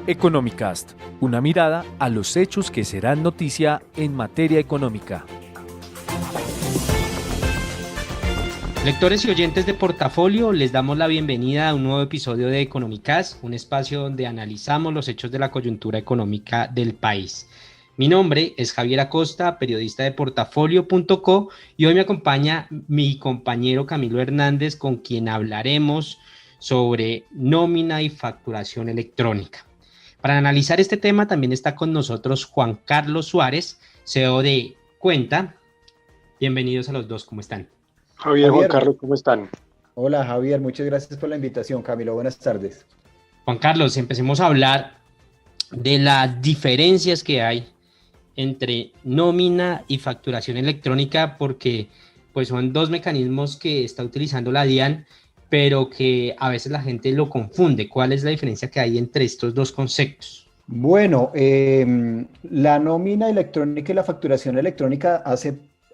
Economicast, una mirada a los hechos que serán noticia en materia económica. Lectores y oyentes de Portafolio, les damos la bienvenida a un nuevo episodio de Economicast, un espacio donde analizamos los hechos de la coyuntura económica del país. Mi nombre es Javier Acosta, periodista de Portafolio.co, y hoy me acompaña mi compañero Camilo Hernández, con quien hablaremos sobre nómina y facturación electrónica. Para analizar este tema también está con nosotros Juan Carlos Suárez, CEO de Cuenta. Bienvenidos a los dos, ¿cómo están? Javier, Juan Carlos, ¿cómo están? Hola Javier, muchas gracias por la invitación. Camilo, buenas tardes. Juan Carlos, empecemos a hablar de las diferencias que hay entre nómina y facturación electrónica, porque pues son dos mecanismos que está utilizando la DIAN, pero que a veces la gente lo confunde. ¿Cuál es la diferencia que hay entre estos dos conceptos? Bueno, la nómina electrónica y la facturación electrónica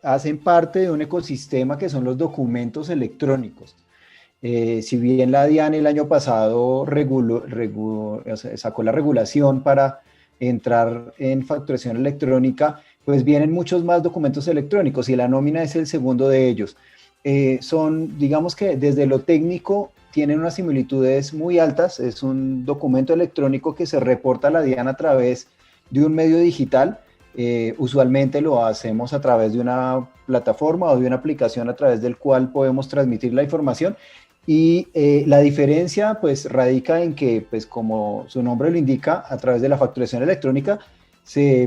hacen parte de un ecosistema que son los documentos electrónicos. Si bien la DIAN el año pasado sacó la regulación para entrar en facturación electrónica, pues vienen muchos más documentos electrónicos y la nómina es el segundo de ellos. Digamos que desde lo técnico tienen unas similitudes muy altas. Es un documento electrónico que se reporta a la DIAN a través de un medio digital. Usualmente lo hacemos a través de una plataforma o de una aplicación a través del cual podemos transmitir la información. Y la diferencia pues radica en que, pues como su nombre lo indica, a través de la facturación electrónica se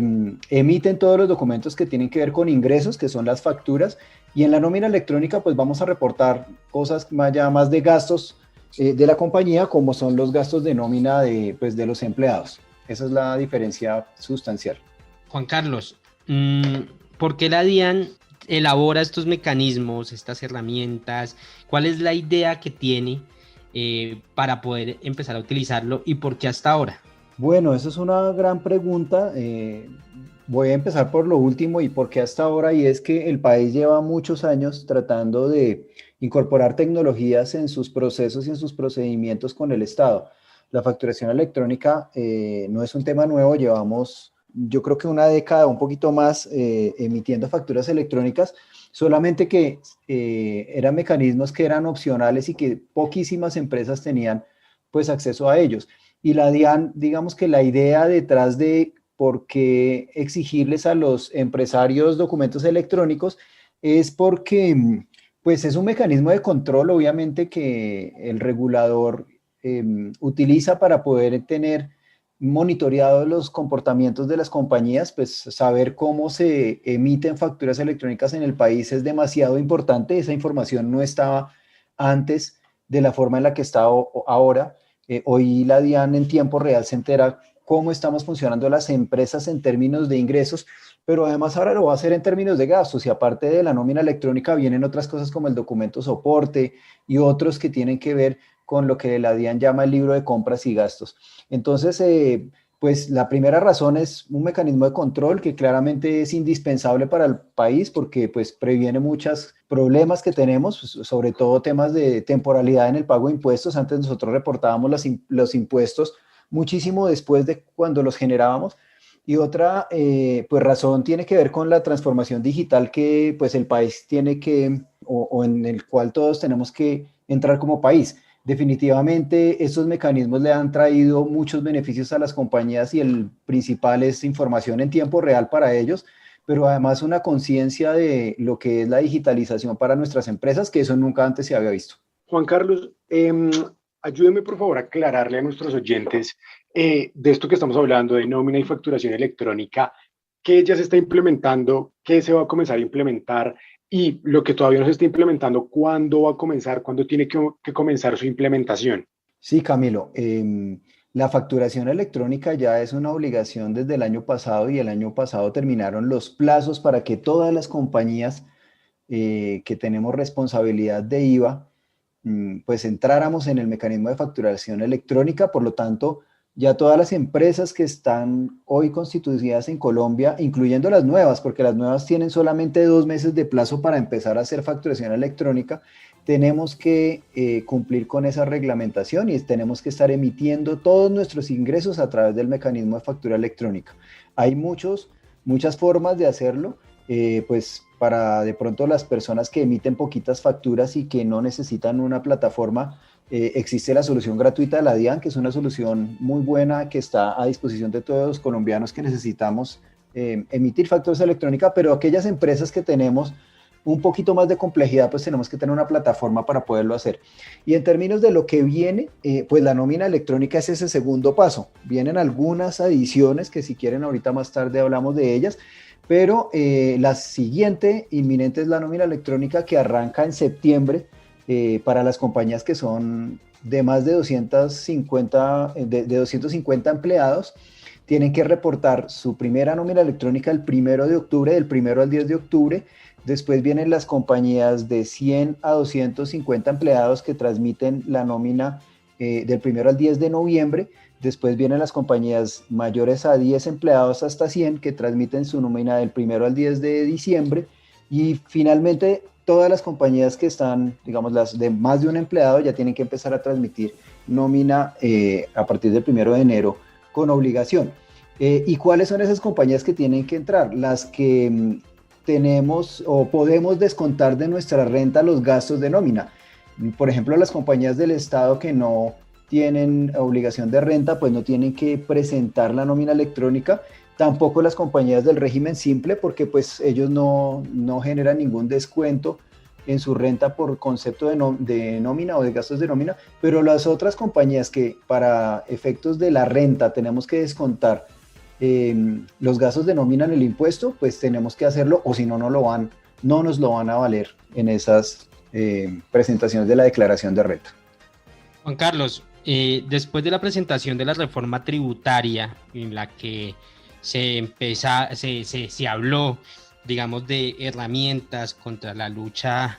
emiten todos los documentos que tienen que ver con ingresos, que son las facturas, y en la nómina electrónica pues vamos a reportar cosas más de gastos de la compañía, como son los gastos de nómina de los empleados. Esa es la diferencia sustancial. Juan Carlos, ¿por qué la DIAN elabora estos mecanismos, estas herramientas? ¿Cuál es la idea que tiene para poder empezar a utilizarlo y por qué hasta ahora? Bueno, esa es una gran pregunta. Voy a empezar por lo último y por qué hasta ahora, y es que el país lleva muchos años tratando de incorporar tecnologías en sus procesos y en sus procedimientos con el Estado. La facturación electrónica no es un tema nuevo, llevamos yo creo que una década, un poquito más, emitiendo facturas electrónicas, solamente que eran mecanismos que eran opcionales y que poquísimas empresas tenían pues acceso a ellos. Y la DIAN, digamos que la idea detrás de por qué exigirles a los empresarios documentos electrónicos es porque pues es un mecanismo de control, obviamente, que el regulador utiliza para poder tener monitoreados los comportamientos de las compañías. Pues saber cómo se emiten facturas electrónicas en el país es demasiado importante. Esa información no estaba antes de la forma en la que está ahora. Hoy la DIAN en tiempo real se entera cómo estamos funcionando las empresas en términos de ingresos, pero además ahora lo va a hacer en términos de gastos, y aparte de la nómina electrónica vienen otras cosas como el documento soporte y otros que tienen que ver con lo que la DIAN llama el libro de compras y gastos. Entonces, pues la primera razón es un mecanismo de control que claramente es indispensable para el país porque pues previene muchos problemas que tenemos, sobre todo temas de temporalidad en el pago de impuestos. Antes nosotros reportábamos los impuestos muchísimo después de cuando los generábamos. Y otra pues razón tiene que ver con la transformación digital que pues el país tiene que, o en el cual todos tenemos que entrar como país. Definitivamente estos mecanismos le han traído muchos beneficios a las compañías y el principal es información en tiempo real para ellos, pero además una conciencia de lo que es la digitalización para nuestras empresas, que eso nunca antes se había visto. Juan Carlos, ayúdeme por favor a aclararle a nuestros oyentes de esto que estamos hablando de nómina y facturación electrónica, qué ya se está implementando, qué se va a comenzar a implementar, y lo que todavía no se está implementando, ¿cuándo va a comenzar? ¿Cuándo tiene que comenzar su implementación? Sí, Camilo. La facturación electrónica ya es una obligación desde el año pasado, y el año pasado terminaron los plazos para que todas las compañías que tenemos responsabilidad de IVA, pues entráramos en el mecanismo de facturación electrónica. Por lo tanto, ya todas las empresas que están hoy constituidas en Colombia, incluyendo las nuevas, porque las nuevas tienen solamente 2 meses de plazo para empezar a hacer facturación electrónica, tenemos que cumplir con esa reglamentación y tenemos que estar emitiendo todos nuestros ingresos a través del mecanismo de factura electrónica. Hay muchas formas de hacerlo, pues para de pronto las personas que emiten poquitas facturas y que no necesitan una plataforma, existe la solución gratuita de la DIAN, que es una solución muy buena que está a disposición de todos los colombianos que necesitamos emitir facturas electrónicas, pero aquellas empresas que tenemos un poquito más de complejidad, pues tenemos que tener una plataforma para poderlo hacer. Y en términos de lo que viene, pues la nómina electrónica es ese segundo paso. Vienen algunas adiciones que si quieren ahorita más tarde hablamos de ellas, pero la siguiente inminente es la nómina electrónica que arranca en septiembre para las compañías que son de más de 250, de 250 empleados. Tienen que reportar su primera nómina electrónica el 1 de octubre, del 1 al 10 de octubre. Después vienen las compañías de 100 a 250 empleados que transmiten la nómina del 1 al 10 de noviembre. Después vienen las compañías mayores a 10 empleados hasta 100 que transmiten su nómina del 1 al 10 de diciembre. Y finalmente todas las compañías que están, digamos, las de más de un empleado ya tienen que empezar a transmitir nómina a partir del 1 de enero con obligación. ¿Y cuáles son esas compañías que tienen que entrar? Las que tenemos o podemos descontar de nuestra renta los gastos de nómina. Por ejemplo, las compañías del Estado que no tienen obligación de renta, pues no tienen que presentar la nómina electrónica. Tampoco las compañías del régimen simple, porque pues ellos no generan ningún descuento en su renta por concepto de nómina o de gastos de nómina, pero las otras compañías que para efectos de la renta tenemos que descontar los gastos de nómina en el impuesto, pues tenemos que hacerlo, o si no, no nos lo van a valer en esas presentaciones de la declaración de renta. Juan Carlos, después de la presentación de la reforma tributaria en la que se habló, digamos, de herramientas contra la lucha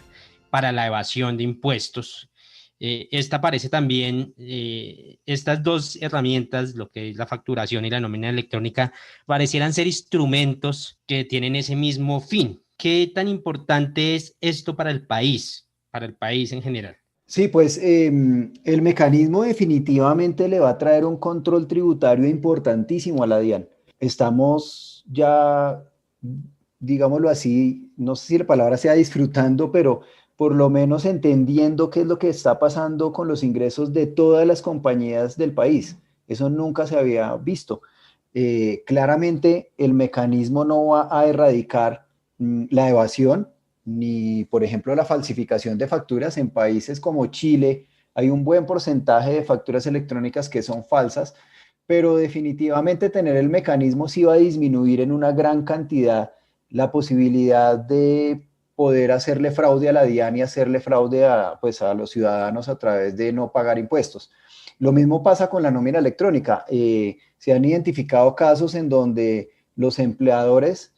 para la evasión de impuestos, esta parece también, estas dos herramientas, lo que es la facturación y la nómina electrónica, parecieran ser instrumentos que tienen ese mismo fin. ¿Qué tan importante es esto para el país en general? Sí, pues el mecanismo definitivamente le va a traer un control tributario importantísimo a la DIAN. Estamos ya, digámoslo así, no sé si la palabra sea disfrutando, pero por lo menos entendiendo qué es lo que está pasando con los ingresos de todas las compañías del país. Eso nunca se había visto. Claramente el mecanismo no va a erradicar la evasión, ni por ejemplo la falsificación de facturas. En países como Chile hay un buen porcentaje de facturas electrónicas que son falsas, pero definitivamente tener el mecanismo sí va a disminuir en una gran cantidad la posibilidad de poder hacerle fraude a la DIAN y hacerle fraude a los ciudadanos a través de no pagar impuestos. Lo mismo pasa con la nómina electrónica. Se han identificado casos en donde los empleadores,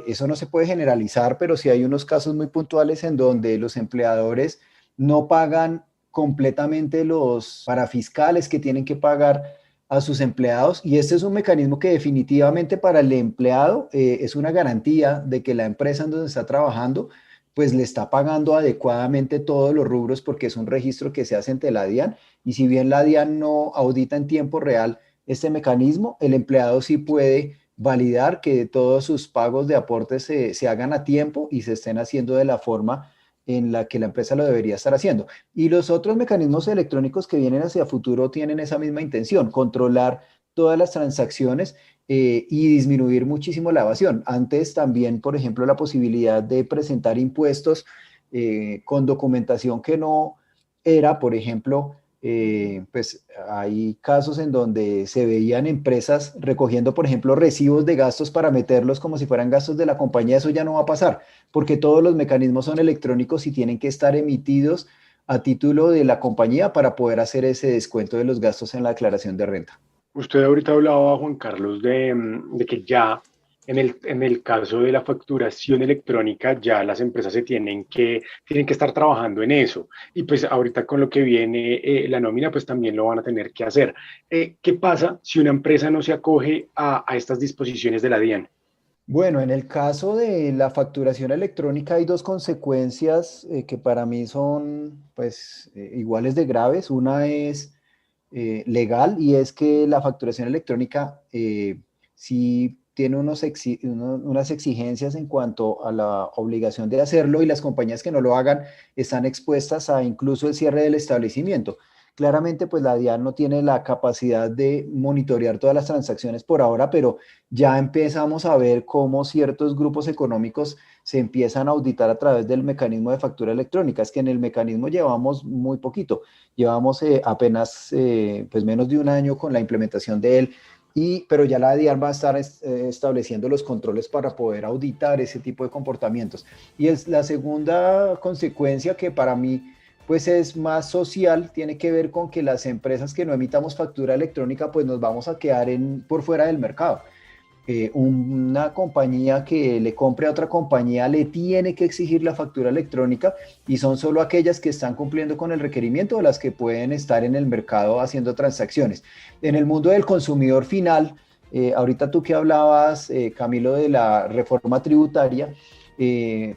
eso no se puede generalizar, pero sí hay unos casos muy puntuales en donde los empleadores no pagan completamente los parafiscales que tienen que pagar a sus empleados, y este es un mecanismo que definitivamente para el empleado es una garantía de que la empresa en donde está trabajando pues le está pagando adecuadamente todos los rubros, porque es un registro que se hace ante la DIAN, y si bien la DIAN no audita en tiempo real este mecanismo, el empleado sí puede validar que todos sus pagos de aportes se hagan a tiempo y se estén haciendo de la forma en la que la empresa lo debería estar haciendo. Y los otros mecanismos electrónicos que vienen hacia futuro tienen esa misma intención: controlar todas las transacciones y disminuir muchísimo la evasión. Antes también, por ejemplo, la posibilidad de presentar impuestos con documentación que no era, por ejemplo, pues hay casos en donde se veían empresas recogiendo, por ejemplo, recibos de gastos para meterlos como si fueran gastos de la compañía. Eso ya no va a pasar, porque todos los mecanismos son electrónicos y tienen que estar emitidos a título de la compañía para poder hacer ese descuento de los gastos en la declaración de renta. Usted ahorita hablaba, Juan Carlos, de que ya en el caso de la facturación electrónica, ya las empresas tienen que estar trabajando en eso. Y pues ahorita con lo que viene la nómina, pues también lo van a tener que hacer. ¿Qué pasa si una empresa no se acoge a estas disposiciones de la DIAN? Bueno, en el caso de la facturación electrónica hay dos consecuencias que para mí son pues iguales de graves. Una es legal y es que la facturación electrónica sí tiene unas exigencias en cuanto a la obligación de hacerlo y las compañías que no lo hagan están expuestas a incluso el cierre del establecimiento. Claramente, pues la DIAN no tiene la capacidad de monitorear todas las transacciones por ahora, pero ya empezamos a ver cómo ciertos grupos económicos se empiezan a auditar a través del mecanismo de factura electrónica. Es que en el mecanismo llevamos muy poquito. Llevamos apenas pues menos de un año con la implementación de él, pero ya la DIAN va a estar estableciendo los controles para poder auditar ese tipo de comportamientos. Y es la segunda consecuencia que para mí pues es más social, tiene que ver con que las empresas que no emitamos factura electrónica pues nos vamos a quedar por fuera del mercado. Una compañía que le compre a otra compañía le tiene que exigir la factura electrónica y son solo aquellas que están cumpliendo con el requerimiento o las que pueden estar en el mercado haciendo transacciones. En el mundo del consumidor final, ahorita tú que hablabas, Camilo, de la reforma tributaria,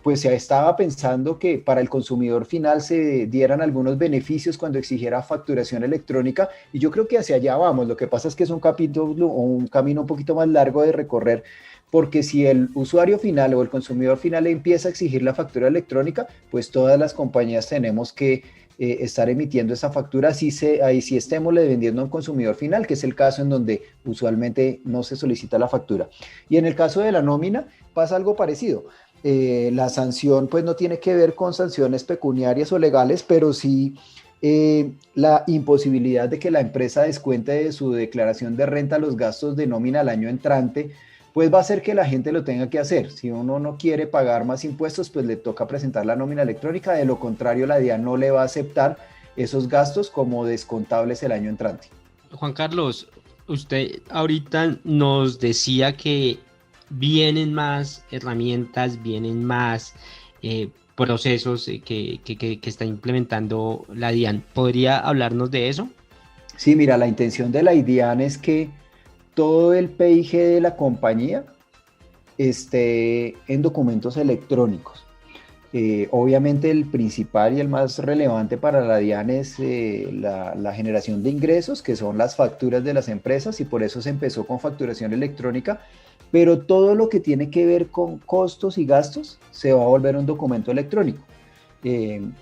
pues se estaba pensando que para el consumidor final se dieran algunos beneficios cuando exigiera facturación electrónica y yo creo que hacia allá vamos. Lo que pasa es que es un capítulo o un camino un poquito más largo de recorrer, porque si el usuario final o el consumidor final empieza a exigir la factura electrónica, pues todas las compañías tenemos que estar emitiendo esa factura, ahí sí estemos vendiendo a un consumidor final, que es el caso en donde usualmente no se solicita la factura. Y en el caso de la nómina pasa algo parecido. La sanción pues no tiene que ver con sanciones pecuniarias o legales, pero sí la imposibilidad de que la empresa descuente de su declaración de renta los gastos de nómina al año entrante, pues va a hacer que la gente lo tenga que hacer. Si uno no quiere pagar más impuestos, pues le toca presentar la nómina electrónica, de lo contrario la DIAN no le va a aceptar esos gastos como descontables el año entrante. Juan Carlos, usted ahorita nos decía que vienen más herramientas, vienen más procesos que está implementando la DIAN. ¿Podría hablarnos de eso? Sí, mira, la intención de la DIAN es que todo el PIG de la compañía esté en documentos electrónicos. Obviamente el principal y el más relevante para la DIAN es la generación de ingresos, que son las facturas de las empresas, y por eso se empezó con facturación electrónica, pero todo lo que tiene que ver con costos y gastos se va a volver un documento electrónico.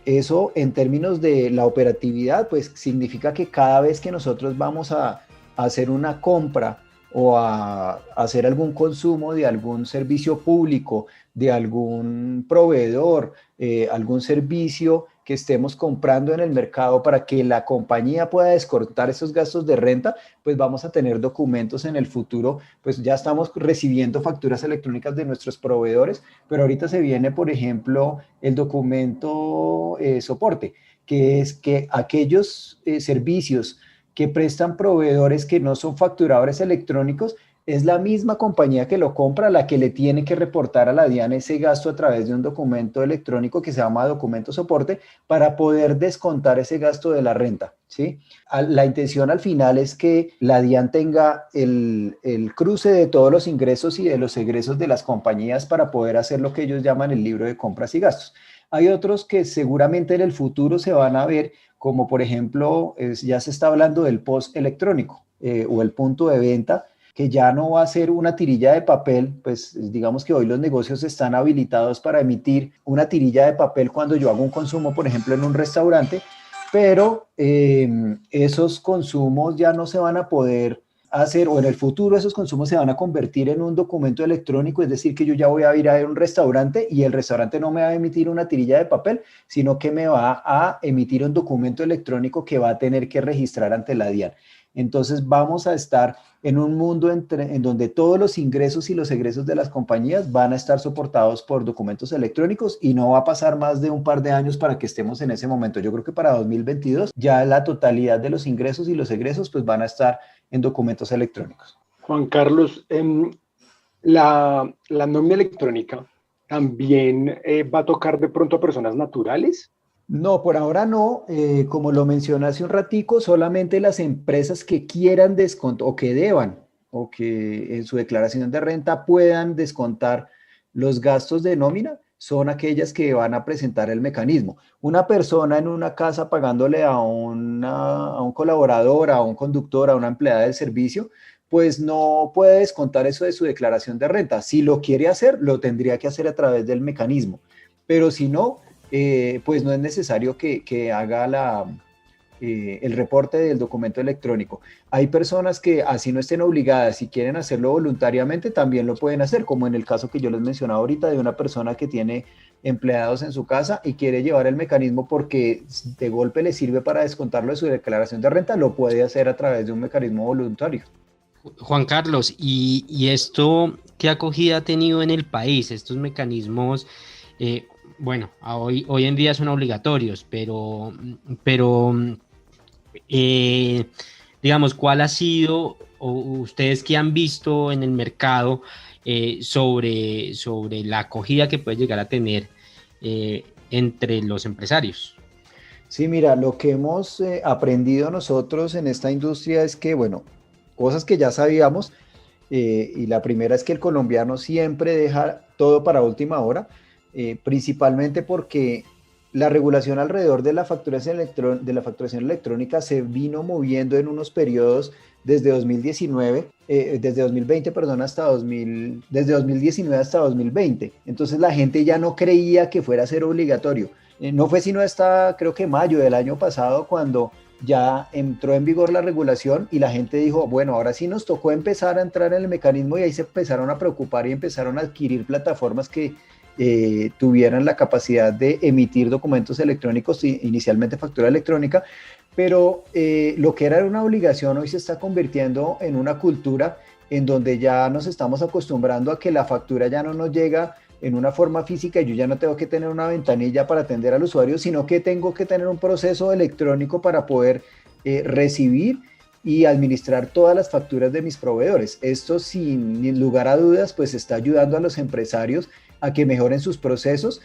Eso en términos de la operatividad, pues significa que cada vez que nosotros vamos a hacer una compra o a hacer algún consumo de algún servicio público, de algún proveedor, algún servicio que estemos comprando en el mercado para que la compañía pueda descontar esos gastos de renta, pues vamos a tener documentos en el futuro. Pues ya estamos recibiendo facturas electrónicas de nuestros proveedores, pero ahorita se viene, por ejemplo, el documento soporte, que es que aquellos servicios que prestan proveedores que no son facturadores electrónicos, es la misma compañía que lo compra la que le tiene que reportar a la DIAN ese gasto a través de un documento electrónico que se llama documento soporte para poder descontar ese gasto de la renta, ¿sí? La intención al final es que la DIAN tenga el cruce de todos los ingresos y de los egresos de las compañías para poder hacer lo que ellos llaman el libro de compras y gastos. Hay otros que seguramente en el futuro se van a ver, como por ejemplo, ya se está hablando del post electrónico o el punto de venta, que ya no va a ser una tirilla de papel. Pues digamos que hoy los negocios están habilitados para emitir una tirilla de papel cuando yo hago un consumo, por ejemplo, en un restaurante, pero esos consumos ya no se van a poder hacer, o en el futuro esos consumos se van a convertir en un documento electrónico, es decir, que yo ya voy a ir a un restaurante y el restaurante no me va a emitir una tirilla de papel, sino que me va a emitir un documento electrónico que va a tener que registrar ante la DIAN. Entonces vamos a estar en un mundo en donde todos los ingresos y los egresos de las compañías van a estar soportados por documentos electrónicos y no va a pasar más de un par de años para que estemos en ese momento. Yo creo que para 2022 ya la totalidad de los ingresos y los egresos pues van a estar en documentos electrónicos. Juan Carlos, la nómina electrónica también va a tocar de pronto a personas naturales. No, por ahora no. Como lo mencioné hace un ratico, solamente las empresas que quieran descontar o que deban o que en su declaración de renta puedan descontar los gastos de nómina son aquellas que van a presentar el mecanismo. Una persona en una casa pagándole a un colaborador, a un conductor, a una empleada del servicio, pues no puede descontar eso de su declaración de renta. Si lo quiere hacer, lo tendría que hacer a través del mecanismo. Pero si no, pues no es necesario que haga el reporte del documento electrónico. Hay personas que así no estén obligadas, si quieren hacerlo voluntariamente, también lo pueden hacer, como en el caso que yo les mencionaba ahorita de una persona que tiene empleados en su casa y quiere llevar el mecanismo porque de golpe le sirve para descontarlo de su declaración de renta, lo puede hacer a través de un mecanismo voluntario. Juan Carlos, ¿y esto qué acogida ha tenido en el país? Estos mecanismos, bueno, hoy en día son obligatorios, pero digamos, ¿cuál ha sido, o ustedes qué han visto en el mercado sobre la acogida que puede llegar a tener entre los empresarios? Sí, mira, lo que hemos aprendido nosotros en esta industria es que, bueno, cosas que ya sabíamos, y la primera es que el colombiano siempre deja todo para última hora, principalmente porque la regulación alrededor de la facturación electrónica se vino moviendo en unos periodos desde 2019, desde 2020, perdón, desde 2019 hasta 2020. Entonces la gente ya no creía que fuera a ser obligatorio. No fue sino hasta, creo que mayo del año pasado, cuando ya entró en vigor la regulación y la gente dijo, bueno, ahora sí nos tocó empezar a entrar en el mecanismo, y ahí se empezaron a preocupar y empezaron a adquirir plataformas que tuvieran la capacidad de emitir documentos electrónicos, inicialmente factura electrónica, pero lo que era una obligación hoy se está convirtiendo en una cultura en donde ya nos estamos acostumbrando a que la factura ya no nos llega en una forma física y yo ya no tengo que tener una ventanilla para atender al usuario, sino que tengo que tener un proceso electrónico para poder recibir y administrar todas las facturas de mis proveedores. Esto, sin lugar a dudas, pues está ayudando a los empresarios a que mejoren sus procesos,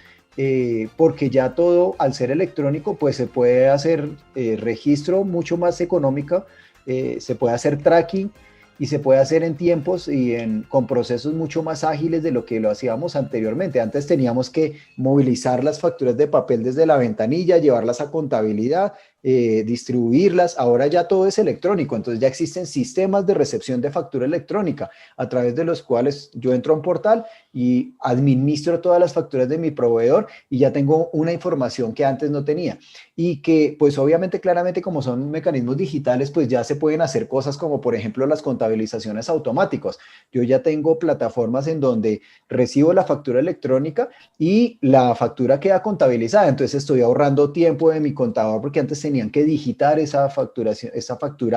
porque ya todo, al ser electrónico, pues se puede hacer registro mucho más económico, se puede hacer tracking y se puede hacer en tiempos y con procesos mucho más ágiles de lo que lo hacíamos anteriormente. Antes teníamos que movilizar las facturas de papel desde la ventanilla, llevarlas a contabilidad, distribuirlas. Ahora ya todo es electrónico, entonces ya existen sistemas de recepción de factura electrónica a través de los cuales yo entro a un portal y administro todas las facturas de mi proveedor y ya tengo una información que antes no tenía, y que pues obviamente claramente, como son mecanismos digitales, pues ya se pueden hacer cosas como por ejemplo las contabilizaciones automáticas. Yo ya tengo plataformas en donde recibo la factura electrónica y la factura queda contabilizada, entonces estoy ahorrando tiempo de mi contador, porque antes tenían que digitar esa factura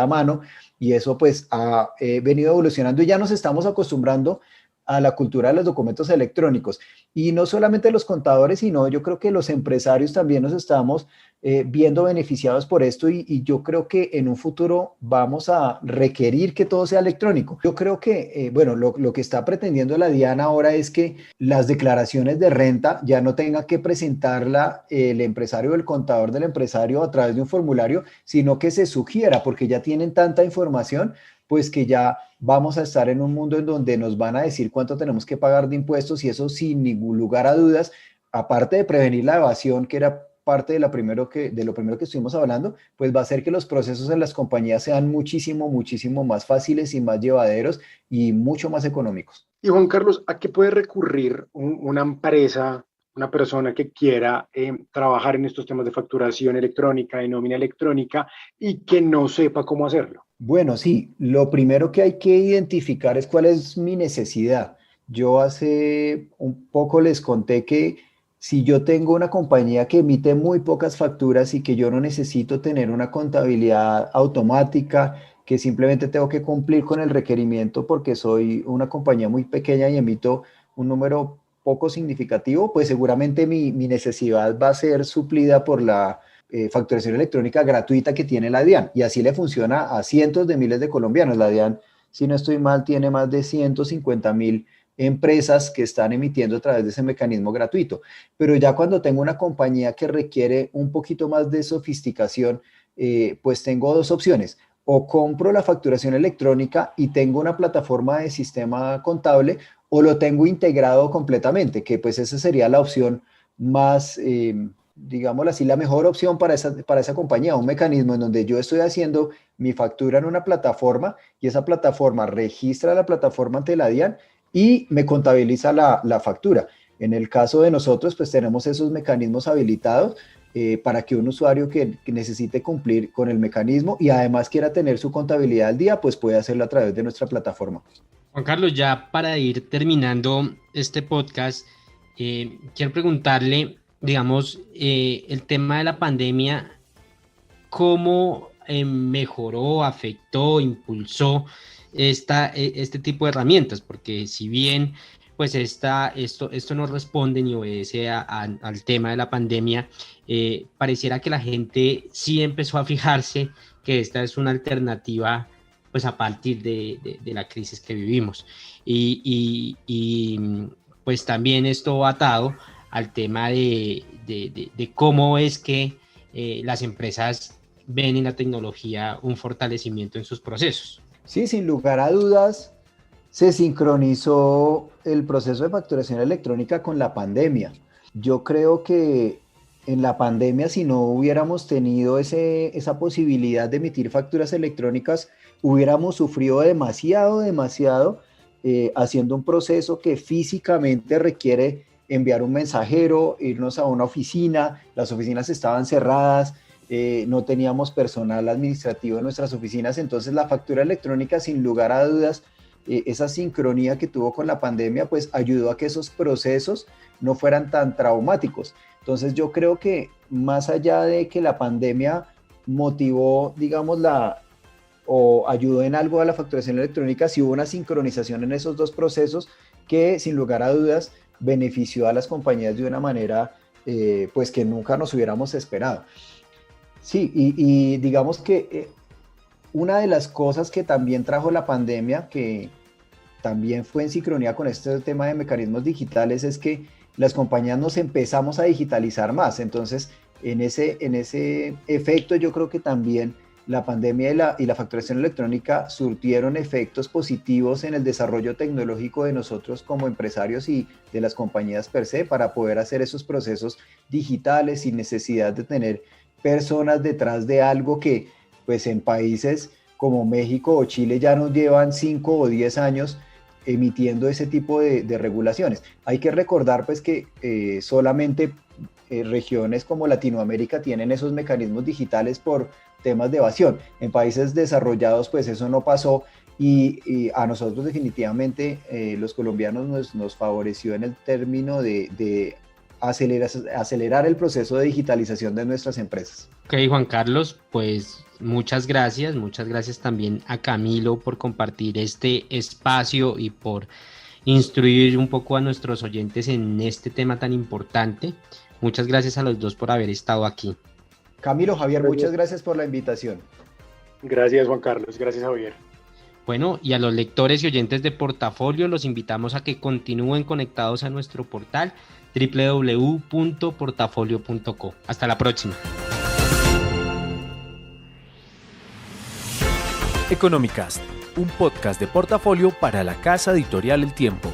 a mano, y eso pues ha venido evolucionando y ya nos estamos acostumbrando a la cultura de los documentos electrónicos. Y no solamente los contadores, sino yo creo que los empresarios también nos estamos viendo beneficiados por esto, y yo creo que en un futuro vamos a requerir que todo sea electrónico. Yo creo que, bueno, lo que está pretendiendo la DIAN ahora es que las declaraciones de renta ya no tenga que presentarla el empresario o el contador del empresario a través de un formulario, sino que se sugiera, porque ya tienen tanta información, pues que ya vamos a estar en un mundo en donde nos van a decir cuánto tenemos que pagar de impuestos, y eso sin ningún lugar a dudas, aparte de prevenir la evasión, que era parte de lo primero que estuvimos hablando, pues va a hacer que los procesos en las compañías sean muchísimo más fáciles y más llevaderos y mucho más económicos. Y Juan Carlos, ¿a qué puede recurrir una empresa, una persona que quiera trabajar en estos temas de facturación electrónica, de nómina electrónica, y que no sepa cómo hacerlo? Bueno, sí, lo primero que hay que identificar es cuál es mi necesidad. Yo hace un poco les conté que si yo tengo una compañía que emite muy pocas facturas y que yo no necesito tener una contabilidad automática, que simplemente tengo que cumplir con el requerimiento porque soy una compañía muy pequeña y emito un número poco significativo, pues seguramente mi necesidad va a ser suplida por la facturación electrónica gratuita que tiene la DIAN, y así le funciona a cientos de miles de colombianos. La DIAN, si no estoy mal, tiene más de 150.000 empresas que están emitiendo a través de ese mecanismo gratuito. Pero ya cuando tengo una compañía que requiere un poquito más de sofisticación, pues tengo dos opciones. o compro la facturación electrónica y tengo una plataforma de sistema contable, o lo tengo integrado completamente, que pues esa sería la opción más, digámoslo así, la mejor opción para esa compañía, un mecanismo en donde yo estoy haciendo mi factura en una plataforma y esa plataforma registra la plataforma ante la DIAN y me contabiliza la factura. En el caso de nosotros, pues tenemos esos mecanismos habilitados para que un usuario que necesite cumplir con el mecanismo y además quiera tener su contabilidad al día, pues puede hacerlo a través de nuestra plataforma. Juan Carlos, ya para ir terminando este podcast, quiero preguntarle, digamos, el tema de la pandemia, ¿cómo mejoró, afectó, impulsó este tipo de herramientas? Porque si bien pues esto no responde ni obedece al tema de la pandemia, pareciera que la gente sí empezó a fijarse que esta es una alternativa pues a partir de la crisis que vivimos. Y pues también esto atado al tema de cómo es que las empresas ven en la tecnología un fortalecimiento en sus procesos. Sí, sin lugar a dudas, se sincronizó el proceso de facturación electrónica con la pandemia. Yo creo que en la pandemia, si no hubiéramos tenido esa posibilidad de emitir facturas electrónicas, hubiéramos sufrido demasiado, haciendo un proceso que físicamente requiere enviar un mensajero, irnos a una oficina, las oficinas estaban cerradas, no teníamos personal administrativo en nuestras oficinas, entonces la factura electrónica, sin lugar a dudas, esa sincronía que tuvo con la pandemia, pues ayudó a que esos procesos no fueran tan traumáticos. Entonces yo creo que más allá de que la pandemia motivó, digamos, o ayudó en algo a la facturación electrónica, sí hubo una sincronización en esos dos procesos que sin lugar a dudas benefició a las compañías de una manera pues que nunca nos hubiéramos esperado. Sí, y digamos que una de las cosas que también trajo la pandemia, que también fue en sincronía con este tema de mecanismos digitales, es que las compañías nos empezamos a digitalizar más. Entonces, en ese efecto, yo creo que también la pandemia y la facturación electrónica surtieron efectos positivos en el desarrollo tecnológico de nosotros como empresarios y de las compañías per se, para poder hacer esos procesos digitales sin necesidad de tener personas detrás de algo que pues en países como México o Chile ya nos llevan 5 o 10 años emitiendo ese tipo de regulaciones. Hay que recordar pues que solamente regiones como Latinoamérica tienen esos mecanismos digitales por temas de evasión. En países desarrollados pues eso no pasó y a nosotros definitivamente los colombianos nos favoreció en el término de acelerar el proceso de digitalización de nuestras empresas. Ok, Juan Carlos, pues muchas gracias también a Camilo por compartir este espacio y por instruir un poco a nuestros oyentes en este tema tan importante. Muchas gracias a los dos por haber estado aquí. Camilo, Javier, muchas gracias por la invitación. Gracias, Juan Carlos. Gracias, Javier. Bueno, y a los lectores y oyentes de Portafolio los invitamos a que continúen conectados a nuestro portal www.portafolio.co. Hasta la próxima. Economicast, un podcast de Portafolio para la casa editorial El Tiempo.